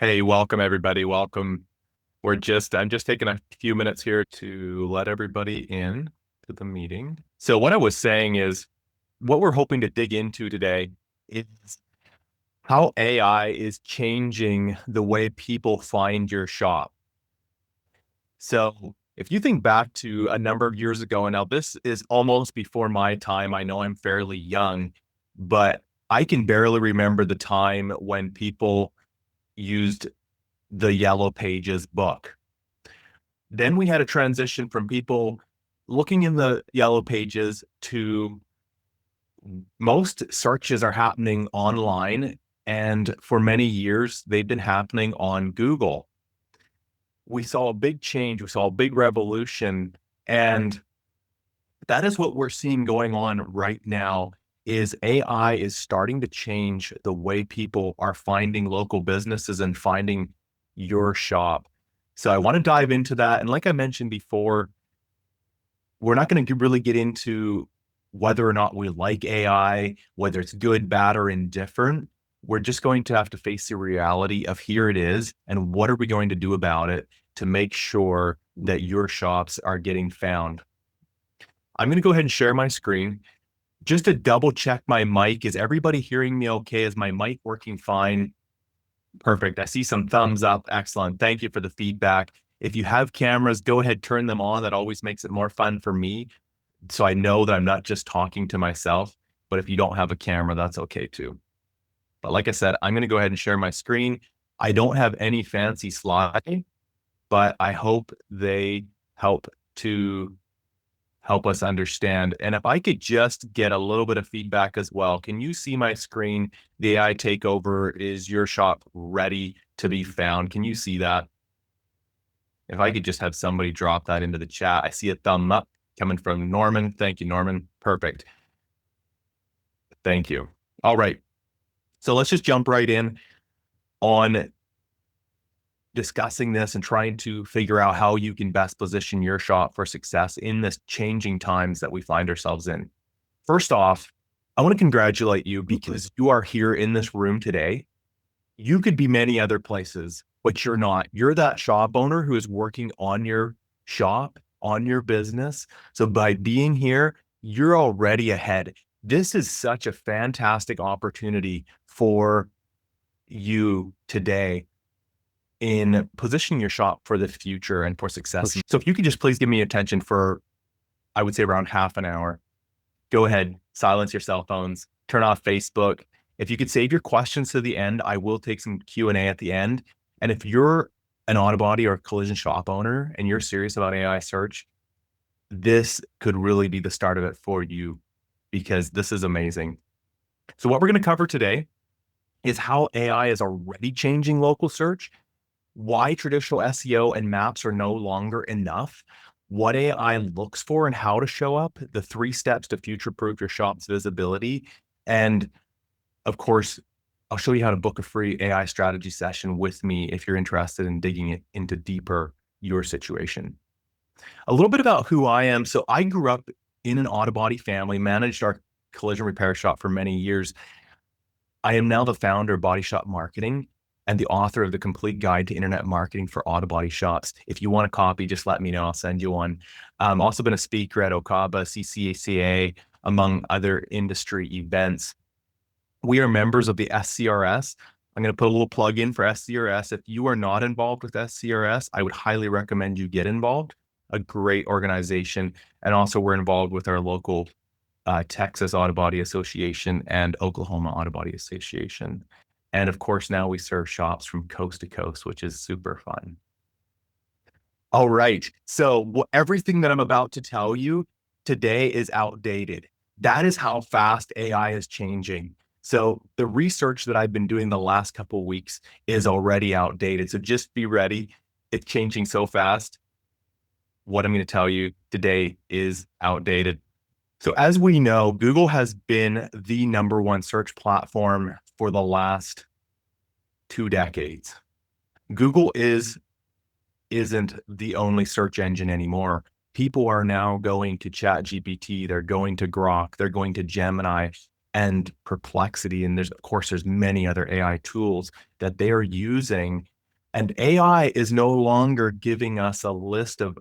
Hey, welcome everybody. Welcome. I'm just taking a few minutes here to let everybody in to the meeting. So what I was saying is what we're hoping to dig into today is how AI is changing the way people find your shop. So if you think back to a number of years ago, and now this is almost before my time, I know I'm fairly young, but I can barely remember the time when people used the Yellow Pages book. Then we had a transition from people looking in the Yellow Pages to most searches are happening online. And for many years, they've been happening on Google. We saw a big change, we saw a big revolution. And that is what we're seeing going on right now is AI is starting to change the way people are finding local businesses and finding your shop. So I want to dive into that. And like I mentioned before, we're not going to really get into whether or not we like AI, whether it's good, bad, or indifferent. We're just going to have to face the reality of here it is, and what are we going to do about it to make sure that your shops are getting found. I'm going to go ahead and share my screen just to double check my mic. Is everybody hearing me okay? Is my mic working fine? Perfect. I see some thumbs up. Excellent. Thank you for the feedback. If you have cameras, go ahead, turn them on. That always makes it more fun for me. So I know that I'm not just talking to myself, but if you don't have a camera, that's okay too. But like I said, I'm going to go ahead and share my screen. I don't have any fancy slides, but I hope they help to help us understand. And if I could just get a little bit of feedback as well. Can you see my screen? The AI takeover, is your shop ready to be found? Can you see that? If I could just have somebody drop that into the chat. I see a thumb up coming from Norman. Thank you, Norman. Perfect. Thank you. All right. So let's just jump right in on discussing this and trying to figure out how you can best position your shop for success in this changing times that we find ourselves in. First off, I want to congratulate you because you are here in this room today. You could be many other places, but you're not. You're that shop owner who is working on your shop, on your business. So by being here, you're already ahead. This is such a fantastic opportunity for you today in positioning your shop for the future and for success. So if you could just please give me attention for, I would say around half an hour. Go ahead, silence your cell phones, turn off Facebook. If you could save your questions to the end, I will take some Q&A at the end. And if you're an auto body or collision shop owner and you're serious about AI search, this could really be the start of it for you because this is amazing. So what we're going to cover today is how AI is already changing local search, why traditional SEO and maps are no longer enough, what AI looks for and how to show up, the 3 steps to future-proof your shop's visibility. And of course, I'll show you how to book a free AI strategy session with me if you're interested in digging it into deeper your situation. A little bit about who I am. So I grew up in an auto body family, managed our collision repair shop for many years. I am now the founder of Body Shop Marketing and the author of the Complete Guide to Internet Marketing for Auto Body Shops. If you want a copy, just let me know. I'll send you one. Also been a speaker at OCABA, CCACA, among other industry events. We are members of the SCRS. I'm going to put a little plug in for SCRS. If you are not involved with SCRS, I would highly recommend you get involved. A great organization. And also we're involved with our local Texas Auto Body Association and Oklahoma Auto Body Association. And of course, now we serve shops from coast to coast, which is super fun. All right. So everything that I'm about to tell you today is outdated. That is how fast AI is changing. So the research that I've been doing the last couple of weeks is already outdated. So just be ready. It's changing so fast. What I'm going to tell you today is outdated. So as we know, Google has been the #1 search platform for the last 2 decades. Google isn't the only search engine anymore. People are now going to ChatGPT, they're going to Grok, they're going to Gemini. and Perplexity. And there's many other AI tools that they are using. And AI is no longer giving us a list of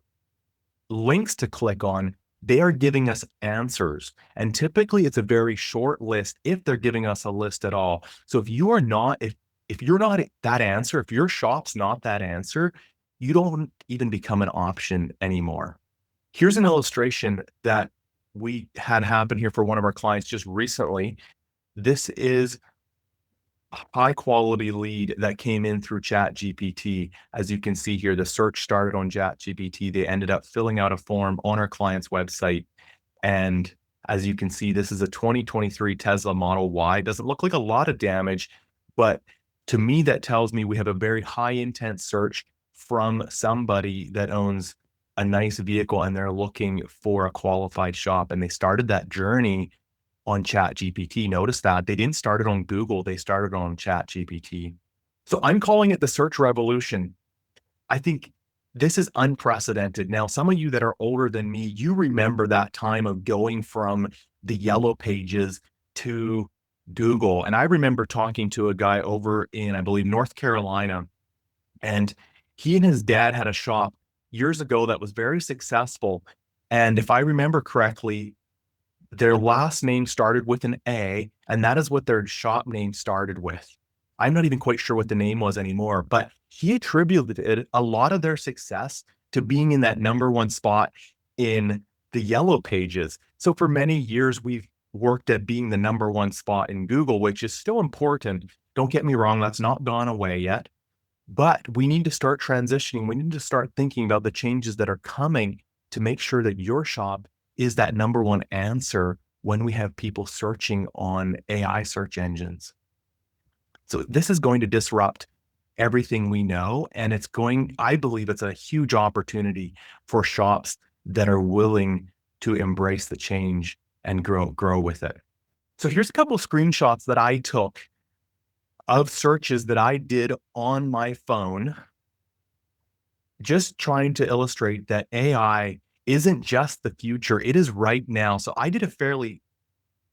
links to click on. They are giving us answers. And typically it's a very short list if they're giving us a list at all. So if you're not that answer, if your shop's not that answer, you don't even become an option anymore. Here's an illustration that we had happen here for one of our clients just recently. This is a high quality lead that came in through ChatGPT. As you can see here, the search started on ChatGPT. They ended up filling out a form on our client's website. And as you can see, this is a 2023 Tesla Model Y. Doesn't look like a lot of damage, but to me, that tells me we have a very high intent search from somebody that owns a nice vehicle and they're looking for a qualified shop. And they started that journey on ChatGPT. Notice that they didn't start it on Google, they started on ChatGPT. So I'm calling it the search revolution. I think this is unprecedented. Now, some of you that are older than me, you remember that time of going from the yellow pages to Google. And I remember talking to a guy over in, I believe, North Carolina, and he and his dad had a shop years ago that was very successful. And if I remember correctly, their last name started with an A, and that is what their shop name started with. I'm not even quite sure what the name was anymore, but he attributed a lot of their success to being in that number one spot in the yellow pages. So for many years, we've worked at being the number one spot in Google, which is still important. Don't get me wrong, that's not gone away yet. But we need to start transitioning. We need to start thinking about the changes that are coming to make sure that your shop is that number one answer when we have people searching on AI search engines. So this is going to disrupt everything we know. And I believe it's a huge opportunity for shops that are willing to embrace the change and grow with it. So here's a couple of screenshots that I took of searches that I did on my phone, just trying to illustrate that AI isn't just the future, it is right now. So I did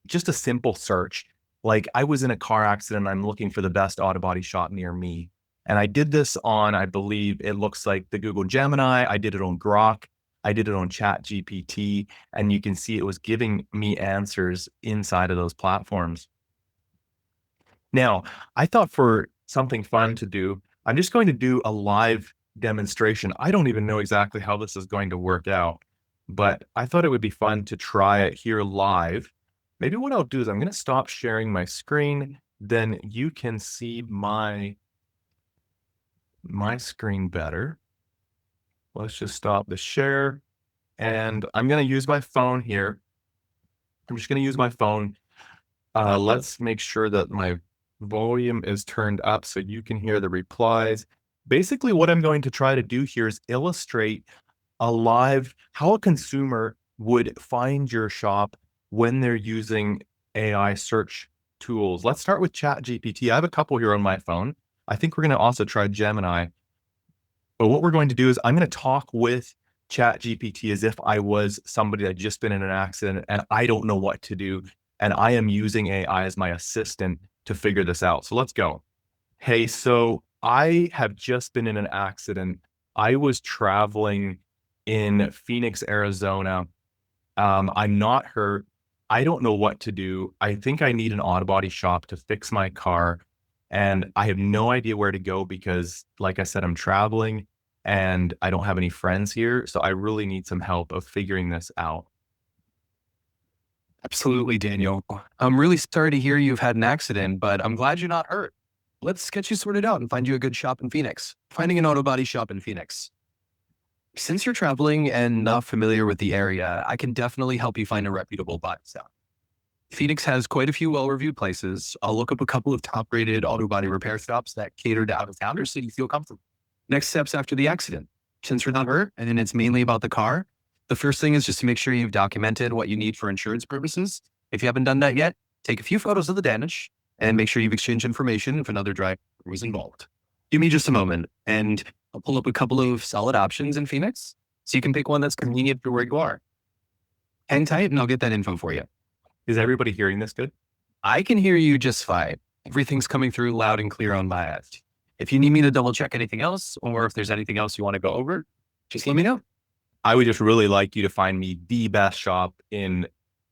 just a simple search. Like I was in a car accident, I'm looking for the best auto body shop near me. And I did this on, I believe it looks like the Google Gemini. I did it on Grok. I did it on ChatGPT. And you can see it was giving me answers inside of those platforms. Now, I thought for something fun to do, I'm just going to do a live demonstration. I don't even know exactly how this is going to work out, but I thought it would be fun to try it here live. Maybe what I'll do is I'm going to stop sharing my screen. Then you can see my screen better. Let's just stop the share. And I'm going to use my phone here. I'm just going to use my phone. Let's make sure that my volume is turned up so you can hear the replies. Basically, what I'm going to try to do here is illustrate how a consumer would find your shop when they're using AI search tools. Let's start with ChatGPT. I have a couple here on my phone. I think we're going to also try Gemini. But what we're going to do is I'm going to talk with ChatGPT as if I was somebody that had just been in an accident and I don't know what to do. And I am using AI as my assistant to figure this out. So let's go. Hey, so I have just been in an accident. I was traveling in Phoenix, Arizona. I'm not hurt. I don't know what to do. I think I need an auto body shop to fix my car. And I have no idea where to go because, like I said, I'm traveling and I don't have any friends here. So I really need some help of figuring this out. Absolutely, Daniel. I'm really sorry to hear you've had an accident, but I'm glad you're not hurt. Let's get you sorted out and find you a good shop in Phoenix. Finding an auto body shop in Phoenix. Since you're traveling and not familiar with the area, I can definitely help you find a reputable body shop. Phoenix has quite a few well-reviewed places. I'll look up a couple of top-rated auto body repair shops that cater to out-of-towners so you feel comfortable. Next steps after the accident. Since you're not hurt and it's mainly about the car, the first thing is just to make sure you've documented what you need for insurance purposes. If you haven't done that yet, take a few photos of the damage and make sure you've exchanged information if another driver was involved. Give me just a moment and I'll pull up a couple of solid options in Phoenix so you can pick one that's convenient for where you are. Hang tight and I'll get that info for you. Is everybody hearing this good? I can hear you just fine. Everything's coming through loud and clear on my end. If you need me to double check anything else, or if there's anything else you want to go over, just let me know. I would just really like you to find me the best shop in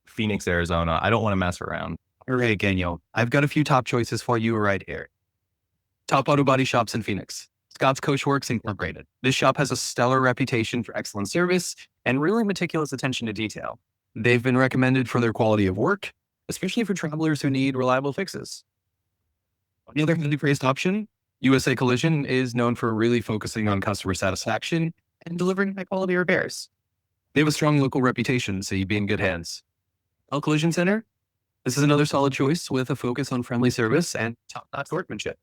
Phoenix, Arizona. I don't want to mess around. All right, Daniel. I've got a few top choices for you right here. Top auto body shops in Phoenix. Scott's Coachworks Incorporated. This shop has a stellar reputation for excellent service and really meticulous attention to detail. They've been recommended for their quality of work, especially for travelers who need reliable fixes. The other highly praised option, USA Collision, is known for really focusing on customer satisfaction and delivering high quality repairs. They have a strong local reputation, so you'd be in good hands. L Collision Center. This is another solid choice with a focus on friendly service and top-notch workmanship.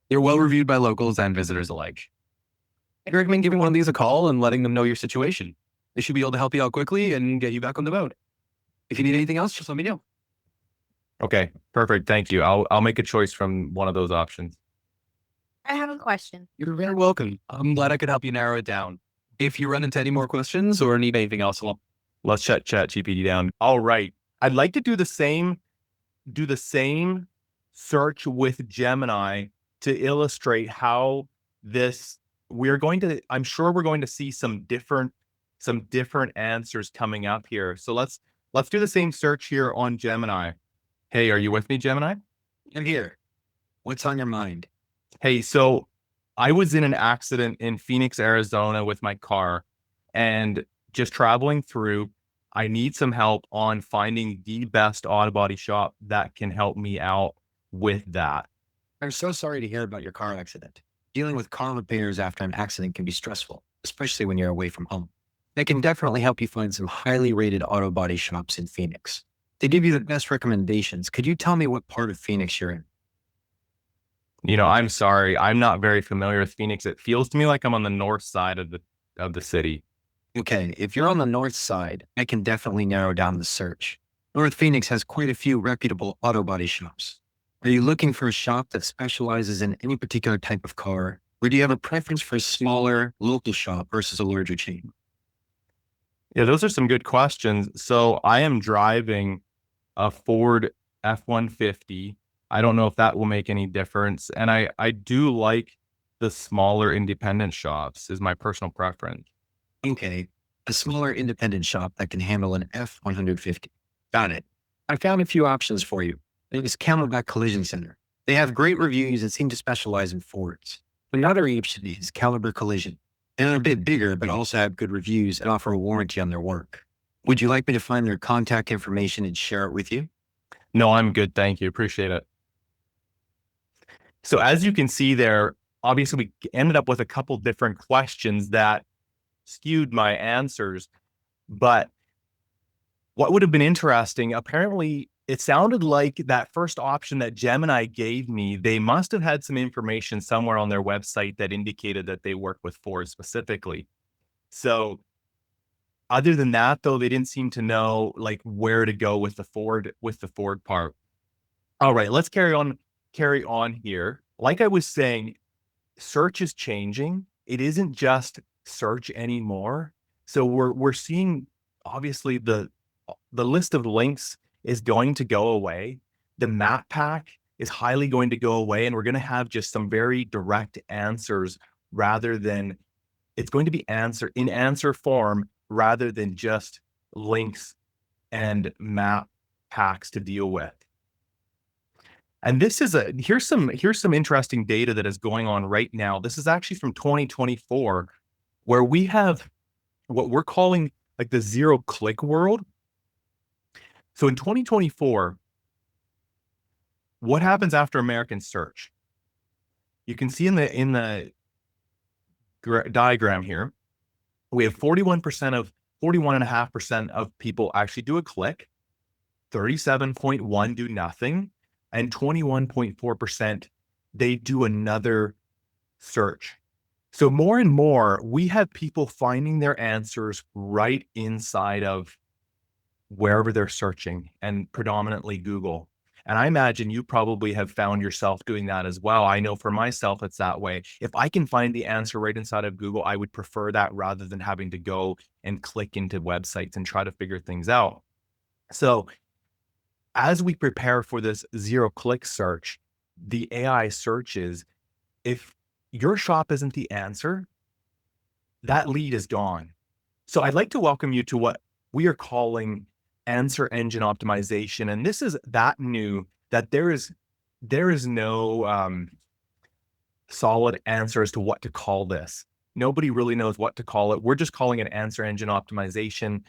They're well reviewed by locals and visitors alike. I'd recommend giving one of these a call and letting them know your situation. They should be able to help you out quickly and get you back on the boat. If you need anything else, just let me know. Okay, perfect. Thank you. I'll make a choice from one of those options. I have a question. You're very welcome. I'm glad I could help you narrow it down. If you run into any more questions or need anything else, Let's shut ChatGPT down. All right. I'd like to do the same search with Gemini to illustrate how I'm sure we're going to see some different answers coming up here. So let's do the same search here on Gemini. Hey, are you with me, Gemini? I'm here. What's on your mind? Hey, so I was in an accident in Phoenix, Arizona with my car, and just traveling through, I need some help on finding the best auto body shop that can help me out with that. I'm so sorry to hear about your car accident. Dealing with car repairs after an accident can be stressful, especially when you're away from home. They can definitely help you find some highly rated auto body shops in Phoenix. They give you the best recommendations. Could you tell me what part of Phoenix you're in? I'm sorry. I'm not very familiar with Phoenix. It feels to me like I'm on the north side of the city. Okay, if you're on the north side, I can definitely narrow down the search. North Phoenix has quite a few reputable auto body shops. Are you looking for a shop that specializes in any particular type of car? Or do you have a preference for a smaller, local shop versus a larger chain? Yeah, those are some good questions. So I am driving a Ford F-150. I don't know if that will make any difference. And I do like the smaller independent shops is my personal preference. Okay, a smaller independent shop that can handle an F-150. Got it. I found a few options for you. There's Camelback Collision Center. They have great reviews and seem to specialize in Fords. Another option is Caliber Collision. They're a bit bigger, but also have good reviews and offer a warranty on their work. Would you like me to find their contact information and share it with you? No, I'm good. Thank you. Appreciate it. So as you can see there, obviously we ended up with a couple different questions that skewed my answers. But what would have been interesting, apparently it sounded like that first option that Gemini gave me, they must have had some information somewhere on their website that indicated that they work with Ford specifically. So other than that, though, they didn't seem to know like where to go with the Ford part. All right, let's carry on here. Like I was saying, search is changing. It isn't just search anymore. So we're seeing obviously the list of links is going to go away. The map pack is highly going to go away, and we're going to have just some very direct answers rather than it's going to be answer form rather than just links and map packs to deal with. And this is here's some interesting data that is going on right now. This is actually from 2024, where we have what we're calling like the zero click world. So in 2024, what happens after American search? You can see in the diagram here, we have 41.5% of people actually do a click, 37.1% do nothing, and 21.4% they do another search. So more and more, we have people finding their answers right inside of wherever they're searching, and predominantly Google. And I imagine you probably have found yourself doing that as well. I know for myself, it's that way. If I can find the answer right inside of Google, I would prefer that rather than having to go and click into websites and try to figure things out. So as we prepare for this zero-click search, the AI searches, if your shop isn't the answer, that lead is gone. So I'd like to welcome you to what we are calling answer engine optimization. And this is that new that there is no solid answer as to what to call this. Nobody really knows what to call it. We're just calling it answer engine optimization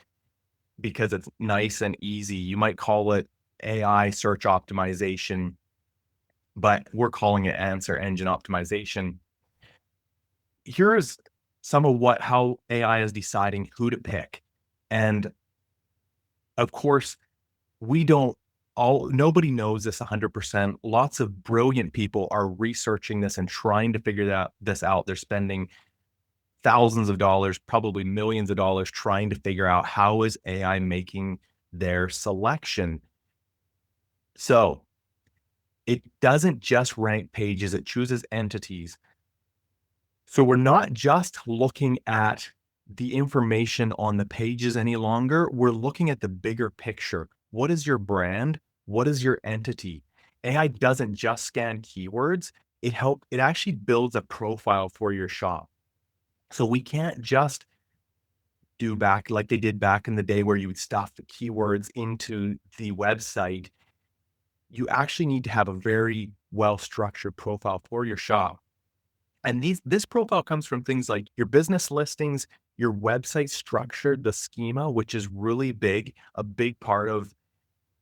because it's nice and easy. You might call it AI search optimization, but we're calling it answer engine optimization. Here's some of how AI is deciding who to pick. And of course, nobody knows this 100%. Lots of brilliant people are researching this and trying to figure this out. They're spending thousands of dollars, probably millions of dollars, trying to figure out how is AI making their selection. So it doesn't just rank pages, it chooses entities. So we're not just looking at the information on the pages any longer. We're looking at the bigger picture. What is your brand? What is your entity? AI doesn't just scan keywords. It actually builds a profile for your shop. So we can't just do back like they did back in the day where you would stuff the keywords into the website. You actually need to have a very well-structured profile for your shop. And this profile comes from things like your business listings, your website structure, the schema, which is really big, a big part of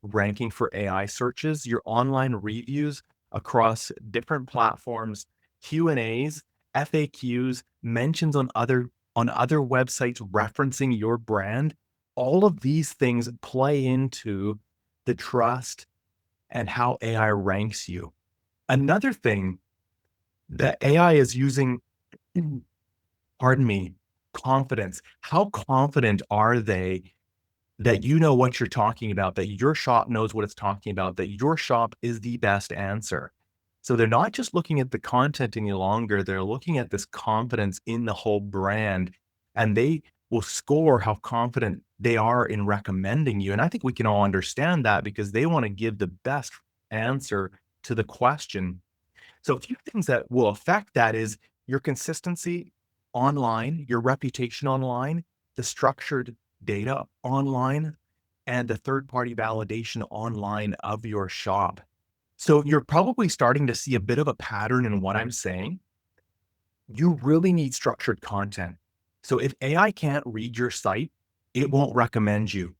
ranking for AI searches, your online reviews across different platforms, Q&As, FAQs, mentions on other websites referencing your brand. All of these things play into the trust and how AI ranks you. Another thing that AI is using, confidence. How confident are they that you know what you're talking about, that your shop knows what it's talking about, that your shop is the best answer? So they're not just looking at the content any longer, they're looking at this confidence in the whole brand, and they will score how confident they are in recommending you. And I think we can all understand that because they want to give the best answer to the question. So a few things that will affect that is your consistency online, your reputation online, the structured data online, and the third-party validation online of your shop. So you're probably starting to see a bit of a pattern in what I'm saying. You really need structured content. So if AI can't read your site, it won't recommend you.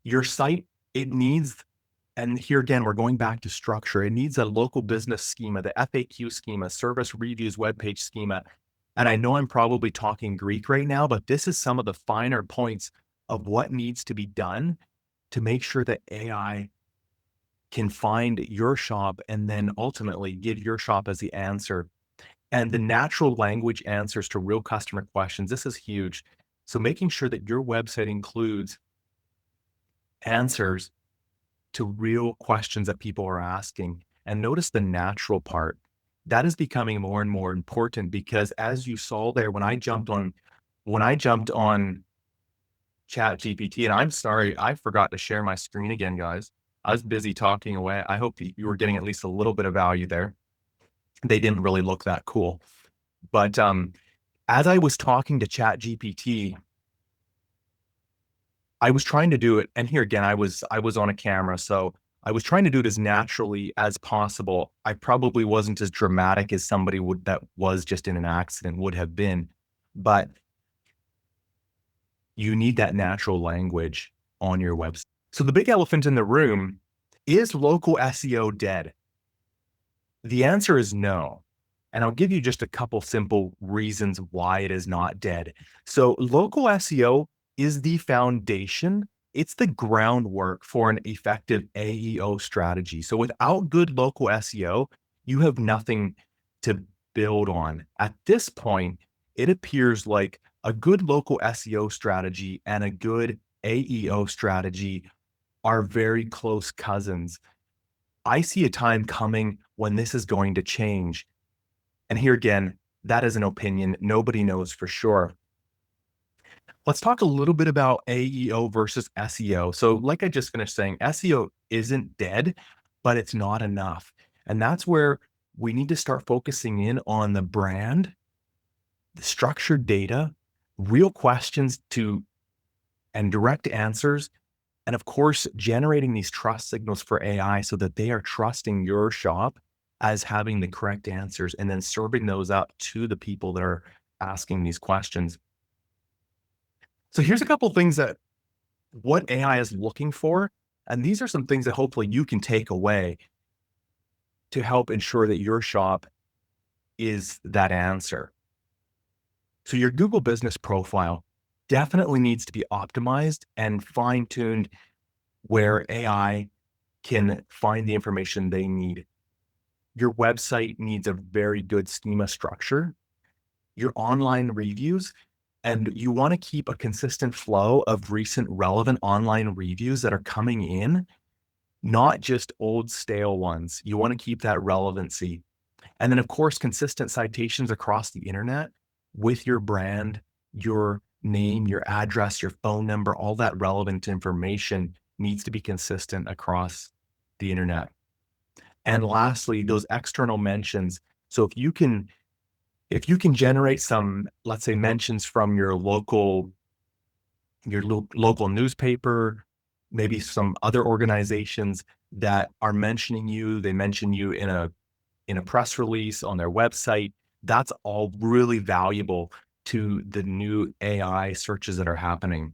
Your site, it needs, and here again, we're going back to structure. It needs a local business schema, the FAQ schema, service reviews, webpage schema. And I know I'm probably talking Greek right now, but this is some of the finer points of what needs to be done to make sure that AI can find your shop and then ultimately give your shop as the answer. And the natural language answers to real customer questions. This is huge. So making sure that your website includes answers to real questions that people are asking. And notice the natural part. That is becoming more and more important because as you saw there, when I jumped on ChatGPT, and I'm sorry, I forgot to share my screen again, guys. I was busy talking away. I hope you were getting at least a little bit of value there. They didn't really look that cool. But as I was talking to ChatGPT, I was trying to do it. And here again, I was on a camera. So I was trying to do it as naturally as possible. I probably wasn't as dramatic as somebody that was just in an accident would have been, but you need that natural language on your website. So the big elephant in the room, is local SEO dead? The answer is no. And I'll give you just a couple simple reasons why it is not dead. So local SEO is the foundation. It's the groundwork for an effective AEO strategy. So without good local SEO, you have nothing to build on. At this point, it appears like a good local SEO strategy and a good AEO strategy are very close cousins. I see a time coming when this is going to change. And here again, that is an opinion. Nobody knows for sure. Let's talk a little bit about AEO versus SEO. So, like I just finished saying, SEO isn't dead, but it's not enough. And that's where we need to start focusing in on the brand, the structured data, real questions and direct answers. And of course, generating these trust signals for AI so that they are trusting your shop as having the correct answers and then serving those up to the people that are asking these questions. So here's a couple things that what AI is looking for. And these are some things that hopefully you can take away to help ensure that your shop is that answer. So your Google business profile definitely needs to be optimized and fine-tuned where AI can find the information they need. Your website needs a very good schema structure. Your online reviews, and you want to keep a consistent flow of recent relevant online reviews that are coming in, not just old stale ones. You want to keep that relevancy. And then of course, consistent citations across the internet with your brand, your name, your address, your phone number, all that relevant information needs to be consistent across the internet. And lastly, those external mentions. So if you can generate some, let's say, mentions from your local newspaper, maybe some other organizations that are mentioning you, they mention you in a press release on their website, that's all really valuable to the new AI searches that are happening.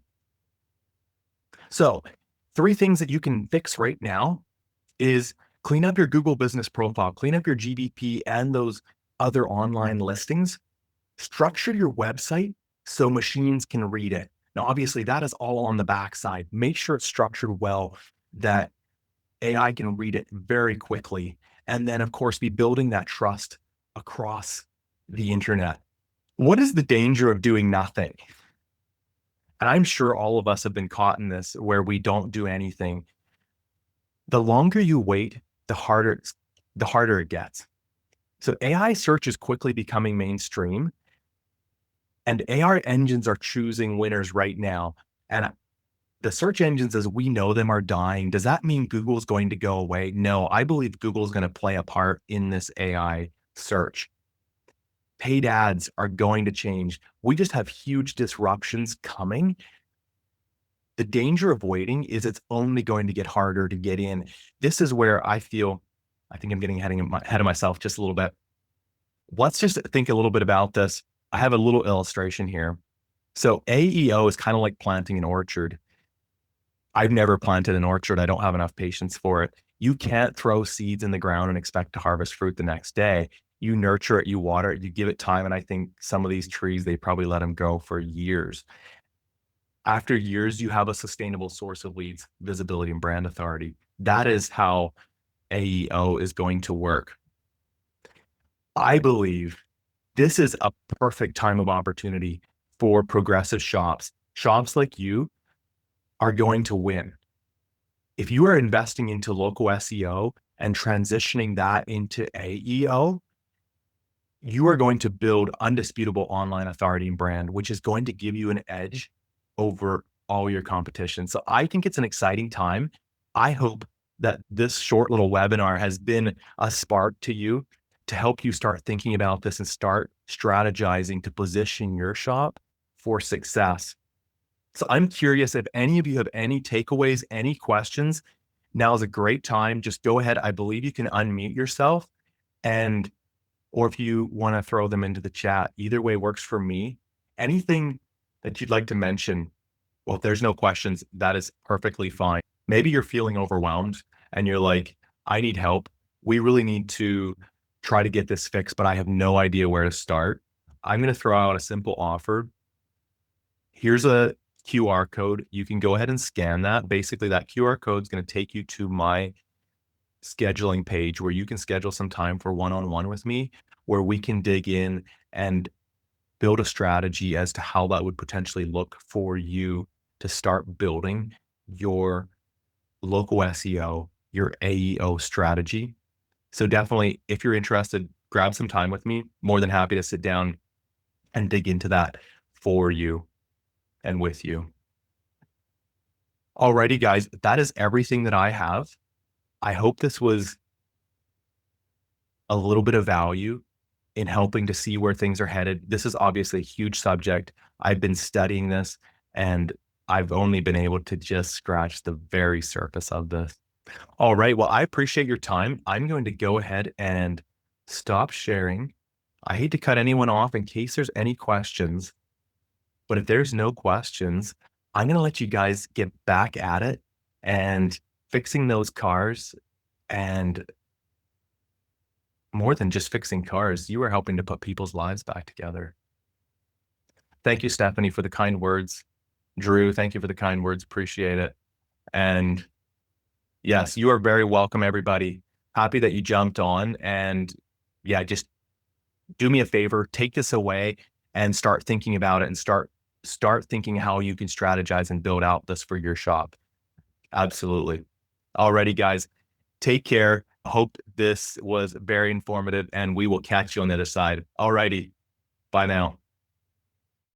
So 3 things that you can fix right now is clean up your Google business profile, clean up your GDP and those other online listings, structure your website so machines can read it. Now, obviously that is all on the backside. Make sure it's structured well that AI can read it very quickly. And then of course, be building that trust across the internet. What is the danger of doing nothing? And I'm sure all of us have been caught in this where we don't do anything. The longer you wait, the harder it gets. So AI search is quickly becoming mainstream, and AI engines are choosing winners right now. And the search engines as we know them are dying. Does that mean Google's going to go away? No, I believe Google's going to play a part in this AI search. Paid ads are going to change. We just have huge disruptions coming. The danger of waiting is it's only going to get harder to get in. This is where I think I'm getting ahead of myself just a little bit. Let's just think a little bit about this. I have a little illustration here. So AEO is kind of like planting an orchard. I've never planted an orchard. I don't have enough patience for it. You can't throw seeds in the ground and expect to harvest fruit the next day. You nurture it, you water it, you give it time. And I think some of these trees, they probably let them go for years. After years, you have a sustainable source of leads, visibility, and brand authority. That is how AEO is going to work. I believe this is a perfect time of opportunity for progressive shops. Shops like you are going to win. If you are investing into local SEO and transitioning that into AEO, you are going to build undisputable online authority and brand, which is going to give you an edge over all your competition. So I think it's an exciting time. I hope that this short little webinar has been a spark to you to help you start thinking about this and start strategizing to position your shop for success. So I'm curious if any of you have any takeaways, any questions. Now is a great time. Just go ahead. I believe you can unmute yourself, or if you want to throw them into the chat, either way works for me. Anything that you'd like to mention? Well, if there's no questions, that is perfectly fine. Maybe you're feeling overwhelmed and you're like, I need help. We really need to try to get this fixed, but I have no idea where to start. I'm going to throw out a simple offer. Here's a QR code. You can go ahead and scan that. Basically, that QR code is going to take you to my scheduling page where you can schedule some time for one-on-one with me, where we can dig in and build a strategy as to how that would potentially look for you to start building your local SEO, your AEO strategy. So definitely, if you're interested, grab some time with me. More than happy to sit down and dig into that for you. and with you. Alrighty, guys, that is everything that I have. I hope this was a little bit of value in helping to see where things are headed. This is obviously a huge subject. I've been studying this and I've only been able to just scratch the very surface of this. All right. Well, I appreciate your time. I'm going to go ahead and stop sharing. I hate to cut anyone off in case there's any questions, but if there's no questions, I'm going to let you guys get back at it and fixing those cars. And more than just fixing cars, you are helping to put people's lives back together. Thank you, Stephanie, for the kind words. Drew, thank you for the kind words. Appreciate it. And yes, you are very welcome, everybody. Happy that you jumped on. And yeah, just do me a favor, take this away and start thinking about it and start thinking how you can strategize and build out this for your shop. Absolutely. Alrighty, guys, take care. Hope this was very informative and we will catch you on the other side. Alrighty. Bye now.